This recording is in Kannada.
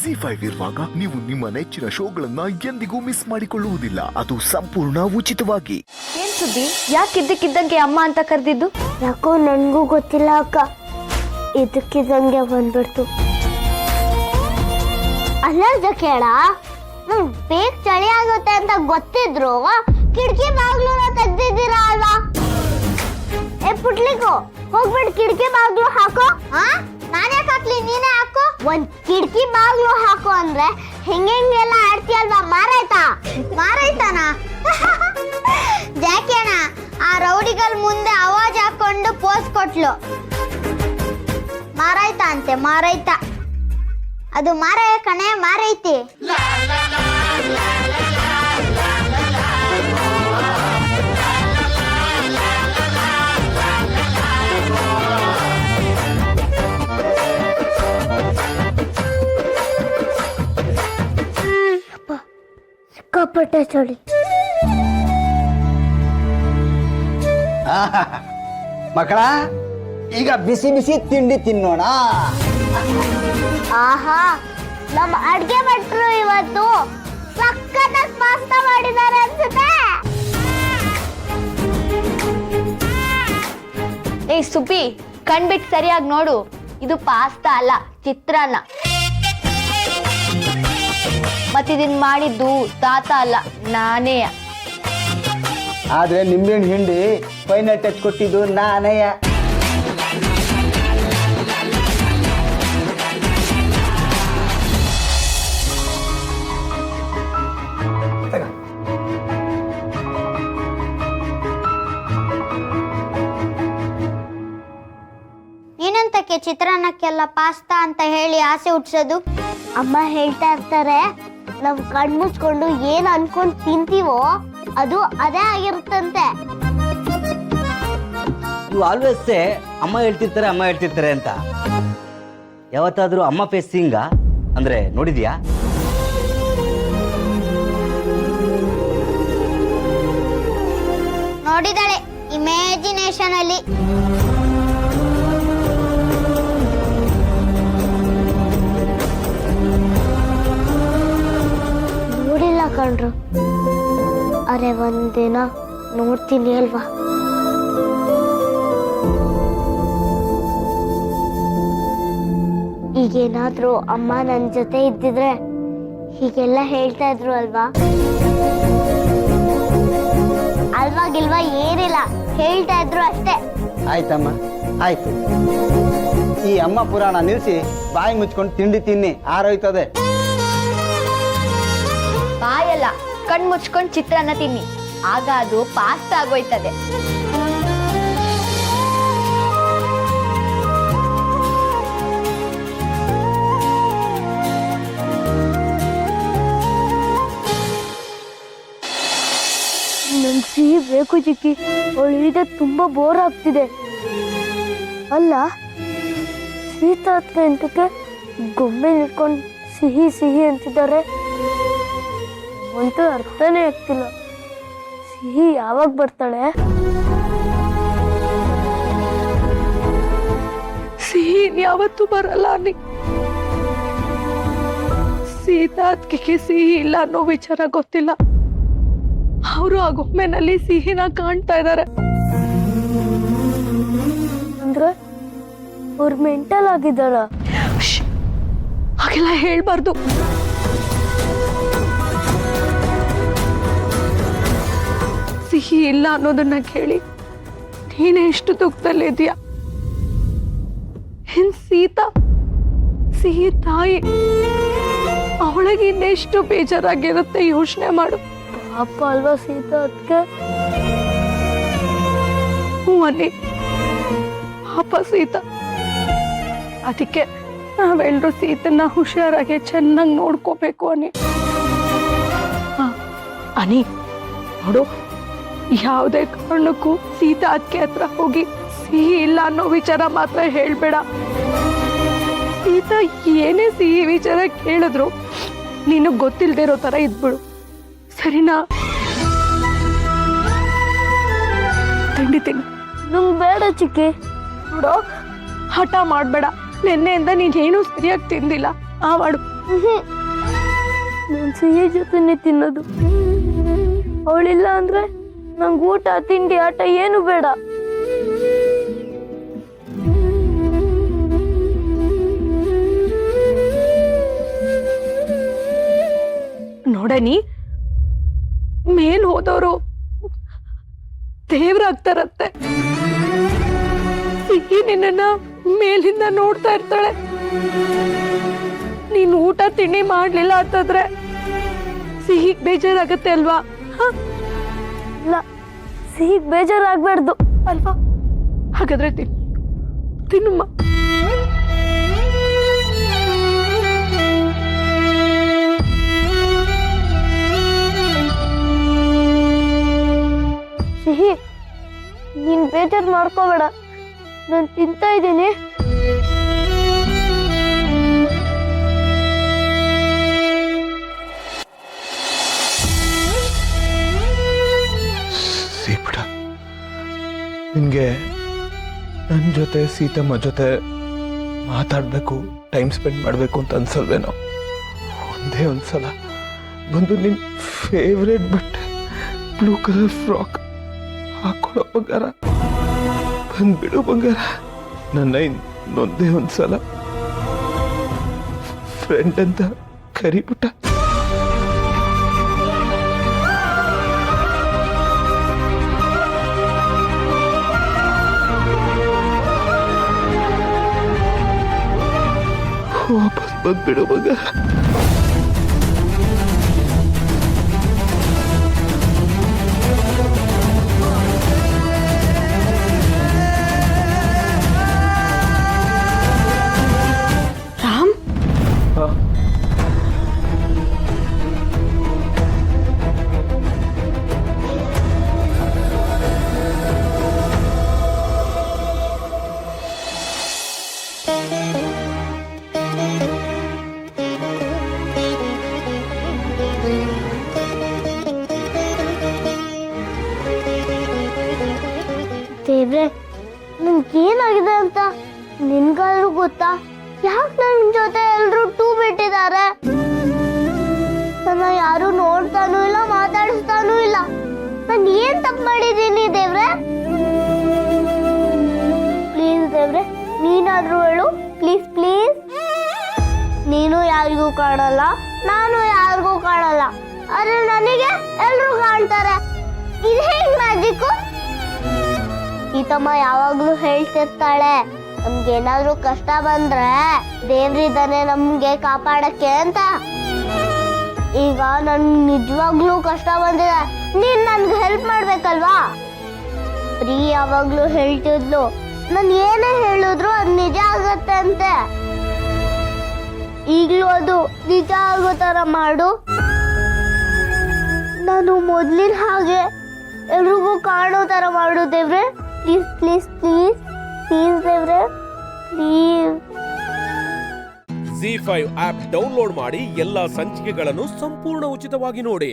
ZEE5 ಇರುವಾಗ ನೀವು ನಿಮ್ಮ ನೆಚ್ಚಿನ ಶೋಗಳನ್ನ ಎಂದಿಗೂ ಮಿಸ್ ಮಾಡಿಕೊಳ್ಳುವುದಿಲ್ಲ. ಅದು ಸಂಪೂರ್ಣ ಉಚಿತವಾಗಿ. ಏನ್ ಸುದ್ದಿ? ಯಾಕೆ ಇದ್ದಕ್ಕಿದ್ದಂಗೆ ಅಮ್ಮ ಅಂತ ಕರೆದಿದ್ದು? ಯಾಕೋ ನನ್ಗೂ ಗೊತ್ತಿಲ್ಲ ಅಕ್ಕ, ಇದಕ್ಕಿದ್ದಂಗೆ ಬಂದ್ಬಿಡ್ತು. ಅಲ್ಲ ಕೇಳ, ಬೇಗ ಚಳಿ ಆಗುತ್ತೆ ಅಂತ ಗೊತ್ತಿದ್ರು ಕಿಟಕಿ ಬಾಗ್ಲೂನ ತೆಗ್ದಿದ್ದೀರಾ ಅಲ್ವಾ? ಪುಟ್ಲಿಗೂ ಹೋಗ್ಬಿಟ್ಟು ಕಿಟಕಿ ಬಾಗ್ಲು ಹಾಕೋ. ನಾನೇ ಹಾಕ್ಲಿ, ನೀನೇ ಹಾಕೋ. ಒಂದ್ ಕಿಟಕಿ ಬಾಗ್ಲು ಹಾಕೋ ಅಂದ್ರೆ ಹೆಂಗೆಲ್ಲ ಆಡ್ತೀಯಲ್ವಾ? ಮಾರಾಯ್ತಾನ ಜಾಕೇಣ ಆ ರೌಡಿಗಳ ಮುಂದೆ ಆವಾಜ್ ಹಾಕೊಂಡು ಪೋಸ್ ಕೊಟ್ಲು. ಮಾರಾಯ್ತಾ ಅಂತೆ, ಮಾರಾಯ್ತಾ. ಅದು ಮಾರಾಯ ಕಣೆ, ಮಾರೈತಿ. ಸಿಕ್ಕಾಪಟ್ಟೆ ಚಳಿ. ಮಕ್ಕಳ, ಈಗ ಬಿಸಿ ಬಿಸಿ ತಿಂಡಿ ತಿನ್ನೋಣ. ಆಹಾ, ನಮ್ಮ ಅಡ್ಗೆ ಭಟ್ರು ಇವತ್ತು ಸಖತ್ತಾಗಿ ಪಾಸ್ತಾ ಮಾಡಿದ್ದಾರೆ ಅನ್ಸುತ್ತೆ. ಏಯ್ ಸುಬ್ಬಿ, ಕಣ್ಬಿಟ್ಟು ಸರಿಯಾಗಿ ನೋಡು. ಇದು ಪಾಸ್ತಾ ಅಲ್ಲ, ಚಿತ್ರಾನ್ನ. ಮತ್ತಿದನ್ ಮಾಡಿದ್ದು ತಾತ ಅಲ್ಲ, ನಾನೇ. ಆದ್ರೆ ನಿಂಬೆಹಣ್ಣು ಹಿಂಡಿ ಫೈನಲ್ ಟಚ್ ಕೊಟ್ಟಿದ್ದು ನಾನೇ. ಏನಂತಕ್ಕೆ ಚಿತ್ರಾನ್ನಕ್ಕೆಲ್ಲ ಪಾಸ್ತಾ ಅಂತ ಹೇಳಿ ಆಸೆ ಹುಟ್ಸೋದು? ಅಮ್ಮ ಹೇಳ್ತಾ ಇರ್ತಾರೆ, ನಾವು ಕಣ್ಣು ಮುಚ್ಕೊಂಡು ಏನ್ ಅನ್ಕೊಂಡ್ ತಿಂತೀವೋ ಅದು ಅದೇ ಆಗಿರುತ್ತಂತೆ. ಯು ಆಲ್ವೇಸ್ ಸೇ ಅಮ್ಮ ಹೇಳ್ತಿರ್ತಾರೆ ಅಂತ. ಯಾವತ್ತಾದ್ರೂ ಅಮ್ಮ ಫೇಸ್ ಹಿಂಗ ಅಂದ್ರೆ ನೋಡಿದ್ಯಾ? ನೋಡಿದಾಳೆ ಇಮ್ಯಾಜಿನೇಷನ್ ಅಲ್ಲಿ. ನೋಡಿಲ್ಲ ಕಣ್ರು, ಅರೆ ಒಂದಿನ ನೋಡ್ತೀನಿ ಅಲ್ವಾ? ಈಗೇನಾದ್ರೂ ಅಮ್ಮ ನನ್ನ ಜೊತೆ ಇದ್ದಿದ್ರೆ ಹೀಗೆಲ್ಲ ಹೇಳ್ತಾ ಇದ್ರು ಅಲ್ವಾ? ಅಲ್ವಾಗಿಲ್ವಾ ಏನಿಲ್ಲ, ಹೇಳ್ತಾ ಇದ್ರು ಅಷ್ಟೇ. ಆಯ್ತಮ್ಮ, ಆಯ್ತು. ಈ ಅಮ್ಮ ಪುರಾಣ ನಿಲ್ಸಿ ಬಾಯಿ ಮುಚ್ಕೊಂಡು ತಿಂಡಿ ತಿನ್ನಿ, ಆರೋಯ್ತದೆ. ಬಾಯಲ್ಲ, ಕಣ್ ಮುಚ್ಕೊಂಡು ಚಿತ್ರಾನ್ನ ತಿನ್ನಿ, ಆಗ ಅದು ಪಾಸ್ತಾ ಆಗೋಯ್ತದೆ. ನಂಗೆ ಸಿಹಿ ಬೇಕು ಚಿಕ್ಕಿ, ಅವಳು ಈಗ ತುಂಬಾ ಬೋರ್ ಆಗ್ತಿದೆ. ಅಲ್ಲ, ಶೀತ ಎಂಟಕ್ಕೆ ಗೊಂಬೆ ನಿಟ್ಕೊಂಡು ಸಿಹಿ ಸಿಹಿ ಅಂತಿದ್ದಾರೆ. ಅಂತೂ ಅರ್ಥನೇ ಆಗ್ತಿಲ್ಲ, ಸಿಹಿ ಯಾವಾಗ ಬರ್ತಾಳೆ? ಸಿಹಿ ಯಾವತ್ತೂ ಬರಲ್ಲ. ಸೀತಾ ಅದಕ್ಕೆ ಸಿಹಿ ಇಲ್ಲ ಅನ್ನೋ ವಿಚಾರ ಗೊತ್ತಿಲ್ಲ. ಅವರು ಆ ಗೊಂಬೆನಲ್ಲಿ ಸಿಹಿನ ಕಾಣ್ತಾ ಇದ್ದಾರೆ. ಅಂದ್ರೆ ಅವ್ರು ಮೆಂಟಲ್ ಆಗಿದ್ದಾಳ? ಹಾಗೆಲ್ಲ ಹೇಳ್ಬಾರ್ದು. ಸಿಹಿ ಇಲ್ಲ ಅನ್ನೋದನ್ನ ಕೇಳಿ ನೀನೇ ಎಷ್ಟು ದುಃಖದಲ್ಲಿದ್ಯಾ. ಸೀತಾ ಸಿಹಿ ತಾಯಿ, ಅವಳಿಗೆ ಇನ್ನೆಷ್ಟು ಬೇಜಾರಾಗಿರುತ್ತೆ ಯೋಚನೆ ಮಾಡು. ಪಾಪ ಅಲ್ವಾ ಸೀತಾ ಅದಕ್ಕೆ? ಹ್ಞೂ ಅನ್ನಿ, ಪಾಪ ಸೀತಾ. ಅದಕ್ಕೆ ನಾವೆಲ್ಲರೂ ಸೀತನ್ನ ಹುಷಾರಾಗಿ ಚೆನ್ನಾಗಿ ನೋಡ್ಕೋಬೇಕು ಅನ್ನಿ. ಅನಿ ನೋಡು, ಯಾವುದೇ ಕಾರಣಕ್ಕೂ ಸೀತಾ ಅದಕ್ಕೆ ಹತ್ರ ಹೋಗಿ ಸಿಹಿ ಇಲ್ಲ ಅನ್ನೋ ವಿಚಾರ ಮಾತ್ರ ಹೇಳ್ಬೇಡ. ಸೀತಾ ಏನೇ ಸಿಹಿ ವಿಚಾರ ಕೇಳಿದ್ರು ನೀನು ಗೊತ್ತಿಲ್ಲದೆ ಇರೋ ತರ ಇದ್ಬಿಡು, ಸರಿನಾ? ತಿಂಡಿ ತಿನ್ನು. ನಂಗೆ ಬೇಡ ಚಿಕ್ಕಿ. ನೋಡು, ಹಠ ಮಾಡಬೇಡ. ನಿನ್ನೆಯಿಂದ ನೀನೇನು ಸರಿಯಾಗಿ ತಿಂದಿಲ್ಲ. ಆ ಮಾಡು. ನಾನು ಸಿಹಿ ಜೊತೆನೆ ತಿನ್ನೋದು. ಅವಳಿಲ್ಲ ಅಂದ್ರೆ ನಂಗೆ ಊಟ ತಿಂಡಿ ಆಟ ಏನು ಬೇಡ. ನೋಡನಿ, ಮೇಲ್ ಹೋದವರು ದೇವ್ರಾಗ್ತಾರತ್ತೆ. ಸಿಹಿ ನಿನ್ನ ಮೇಲಿಂದ ನೋಡ್ತಾ ಇರ್ತಾಳೆ. ನೀನ್ ಊಟ ತಿಂಡಿ ಮಾಡ್ಲಿಲ್ಲ ಅಂತಂದ್ರೆ ಸಿಹಿಗ್ ಬೇಜಾರಾಗತ್ತೆ ಅಲ್ವಾ? ಇಲ್ಲ, ಸಿಹಿಗ್ ಬೇಜಾರಾಗ್ಬಾರ್ದು ಅಲ್ವಾ? ಹಾಗಾದ್ರೆ ತಿನ್ನಮ್ಮ. ಸಿಹಿ, ನೀನ್ ಬೇಜಾರು ಮಾಡ್ಕೋಬೇಡ, ನಾನು ತಿಂತಾ ಇದ್ದೀನಿ. ಸೀಪುಟ, ನಿನಗೆ ನನ್ನ ಜೊತೆ ಸೀತಮ್ಮ ಜೊತೆ ಮಾತಾಡಬೇಕು, ಟೈಮ್ ಸ್ಪೆಂಡ್ ಮಾಡಬೇಕು ಅಂತ ಅನ್ಸಲ್ವೇನೋ? ಒಂದೇ ಒಂದ್ಸಲ ಬಂದು ನಿನ್ನ ಫೇವ್ರೇಟ್ ಬಟ್ಟೆ ಬ್ಲೂ ಕಲರ್ ಫ್ರಾಕ್ ಹಾಕೊಳ್ಳೋ ಬಂಗಾರ, ಬಂದ್ಬಿಡು ಬಂಗಾರ. ನನ್ನ ಇನ್ನೊಂದೇ ಒಂದ್ಸಲ ಫ್ರೆಂಡ್ ಅಂತ ಕರಿಬಿಟ್ಟ. ವಾಪಸ್ ಬಂದ್ಬಿಡು ಬಂಗಾರ. ದೇವ್ರೆ, ನನ್ಗೇನಾಗಿದೆ ಅಂತ ನಿನ್ಗಾದ್ರೂ ಗೊತ್ತಾ? ಯಾಕೆ ನನ್ ಜೊತೆ ಎಲ್ರು ಟೂ ಬಿಟ್ಟಿದ್ದಾರೆ? ನನ್ನ ಯಾರು ನೋಡ್ತಾನೂ ಇಲ್ಲ, ಮಾತಾಡಿಸ್ತಾನೂ ಇಲ್ಲ. ನಾನು ಏನ್ ತಪ್ಪು ಮಾಡಿದ್ದೀನಿ ದೇವ್ರೆ? ಪ್ಲೀಸ್ ದೇವ್ರೆ, ನೀನಾದ್ರೂ ಹೇಳು, ಪ್ಲೀಸ್ ಪ್ಲೀಸ್. ನೀನು ಯಾರಿಗೂ ಕಾಣಲ್ಲ, ನಾನು ಯಾರಿಗೂ ಕಾಣಲ್ಲ, ಆದ್ರೆ ನನಗೆ ಎಲ್ರು ಕಾಣ್ತಾರೆ. ಇದು ಹೇಗ್ ಮ್ಯಾಜಿಕ್ಕು? ಸೀತಮ್ಮ ಯಾವಾಗ್ಲೂ ಹೇಳ್ತಿರ್ತಾಳೆ, ನಮ್ಗೇನಾದ್ರೂ ಕಷ್ಟ ಬಂದ್ರೆ ದೇವ್ರಿದ್ದಾನೆ ನಮ್ಗೆ ಕಾಪಾಡಕ್ಕೆ ಅಂತ. ಈಗ ನನ್ ನಿಜವಾಗ್ಲೂ ಕಷ್ಟ ಬಂದಿದೆ, ನೀನ್ ನನ್ಗೆ ಹೆಲ್ಪ್ ಮಾಡ್ಬೇಕಲ್ವಾ? ಪ್ರೀ ಯಾವಾಗ್ಲೂ ಹೇಳ್ತಿದ್ಲು, ನಾನ್ ಏನೇ ಹೇಳಿದ್ರು ಅದ್ ನಿಜ ಆಗತ್ತೆ ಅಂತೆ. ಈಗ್ಲೂ ಅದು ನಿಜ ಆಗೋ ತರ ಮಾಡು. ನಾನು ಮೊದ್ಲಿನ ಹಾಗೆ ಎಲ್ರಿಗೂ ಕಾಣೋ ತರ ಮಾಡು ದೇವ್ರೆ. ಪ್ಲೀಸ್ ಪ್ಲೀಸ್ ಪ್ಲೀಸ್ ಪ್ಲೀಸ್ ದೇವ್ರೆ, ಪ್ಲೀಸ್. ZEE5 ಆಪ್ ಡೌನ್ಲೋಡ್ ಮಾಡಿ ಎಲ್ಲಾ ಸಂಚಿಕೆಗಳನ್ನು ಸಂಪೂರ್ಣ ಉಚಿತವಾಗಿ ನೋಡಿ.